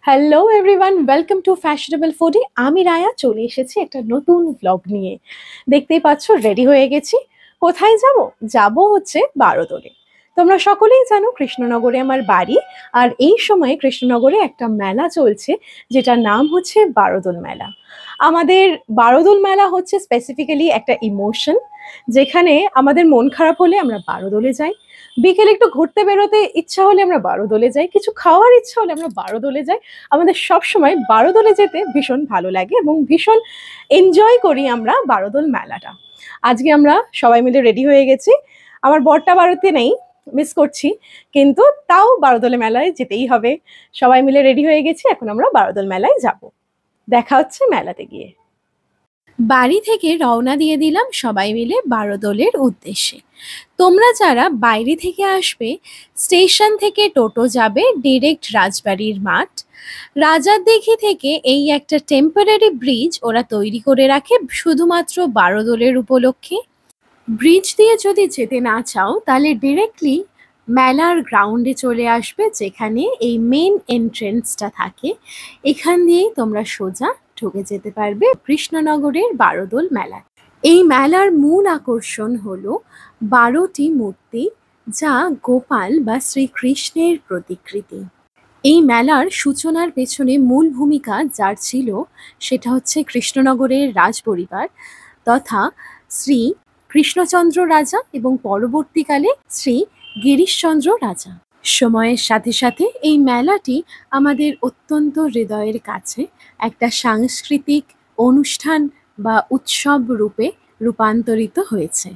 Hello everyone, welcome to fashionable foodie. আমি রায়া চলে এসেছি একটা নতুন ব্লগ নিয়ে। দেখতেই পাচ্ছ, রেডি হয়ে গেছি। কোথায় যাব? যাব হচ্ছে বারোদলে। তোমরা সকলেই জানো কৃষ্ণনগরে আমার বাড়ি। আর এই সময় কৃষ্ণনগরে একটা মেলা চলছে, যেটার নাম হচ্ছে বারোদল মেলা। আমাদের বারোদল মেলা হচ্ছে স্পেসিফিক্যালি একটা ইমোশন, যেখানে আমাদের মন খারাপ হলে আমরা বারোদলে যাই, বিকেলে একটু ঘুরতে বেরোতে ইচ্ছা হলে আমরা বারোদলে যাই, কিছু খাওয়ার ইচ্ছা হলে আমরা বারোদলে যাই। আমাদের সব সময় বারোদলে যেতে ভীষণ ভালো লাগে এবং ভীষণ এনজয় করি আমরা বারোদল মেলাটা। আজকে আমরা সবাই মিলে রেডি হয়ে গেছি। আমার বরটা বাড়িতে নেই, মিস করছি, কিন্তু তাও বারোদলে মেলায় যেতেই হবে। সবাই মিলে রেডি হয়ে গেছি, এখন আমরা বারোদল মেলায় যাব। দেখা হচ্ছে মেলাতে গিয়ে। বাড়ি থেকে রওনা দিয়ে দিলাম সবাই মিলে বারোদলের উদ্দেশ্যে। তোমরা যারা বাইরে থেকে আসবে, স্টেশন থেকে টোটো যাবে ডিরেক্ট রাজবাড়ির মাঠ। রাজার দিঘি থেকে এই একটা টেম্পোরারি ব্রিজ ওরা তৈরি করে রাখে শুধুমাত্র বারোদলের উপলক্ষে। ব্রিজ দিয়ে যদি যেতে না চাও তাহলে ডিরেক্টলি মেলার গ্রাউন্ডে চলে আসবে, যেখানে এই মেন এন্ট্রেন্সটা থাকে। এখান দিয়েই তোমরা সোজা ঢুকে যেতে পারবে কৃষ্ণনগরের বারোদল মেলায়। এই মেলার মূল আকর্ষণ হলো 12টি মূর্তি, যা গোপাল বা শ্রীকৃষ্ণের প্রতিকৃতি। এই মেলার সূচনার পেছনে মূল ভূমিকা যার ছিল, সেটা হচ্ছে কৃষ্ণনগরের রাজপরিবার তথা শ্রী কৃষ্ণচন্দ্র রাজা এবং পরবর্তীকালে শ্রী গিরিশচন্দ্র রাজা। সময়ের সাথে সাথে এই মেলাটি আমাদের অত্যন্ত হৃদয়ের কাছে একটা সাংস্কৃতিক অনুষ্ঠান বা উৎসব রূপে রূপান্তরিত হয়েছে।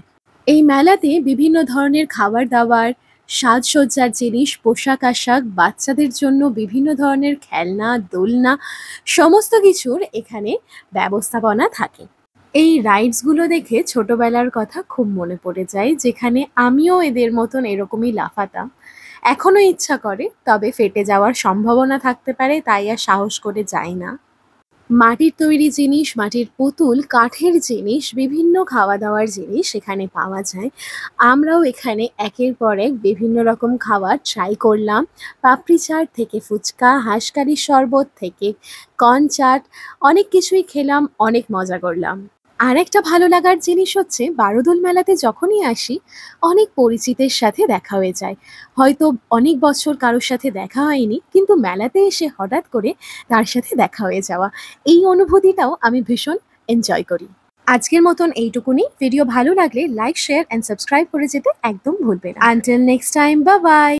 এই মেলাতে বিভিন্ন ধরনের খাবার দাবার, সাজসজ্জার জিনিস, পোশাক আশাক, বাচ্চাদের জন্য বিভিন্ন ধরনের খেলনা, দোলনা, সমস্ত কিছুর এখানে ব্যবস্থাপনা থাকে। এই রাইডসগুলো দেখে ছোটবেলার কথা খুব মনে পড়ে যায়, যেখানে আমিও এদের মতন এরকমই লাফাতাম। এখনো ইচ্ছা করে, তবে ফেটে যাওয়ার সম্ভাবনা থাকতে পারে, তাই আর সাহস করে যাই না। মাটির তৈরি জিনিস, মাটির পুতুল, কাঠের জিনিস, বিভিন্ন খাওয়া দাওয়ার জিনিস এখানে পাওয়া যায়। আমরাও এখানে একের পর এক বিভিন্ন রকম খাবার ট্রাই করলাম। পাপড়ি চাট থেকে ফুচকা, হাঁসকারির শরবত থেকে কর্ন চাট, অনেক কিছুই খেলাম, অনেক মজা করলাম। আর একটা ভালো লাগার জিনিস হচ্ছে, বারোদল মেলাতে যখনই আসি অনেক পরিচিতের সাথে দেখা হয়ে যায়। হয়তো অনেক বছর কারোর সাথে দেখা হয়নি, কিন্তু মেলাতে এসে হঠাৎ করে তার সাথে দেখা হয়ে যাওয়া, এই অনুভূতিটাও আমি ভীষণ এনজয় করি। আজকের মতন এইটুকুনি। ভিডিও ভালো লাগলে লাইক, শেয়ার অ্যান্ড সাবস্ক্রাইব করে যেতে একদম ভুলবে না। Until next time, bye bye.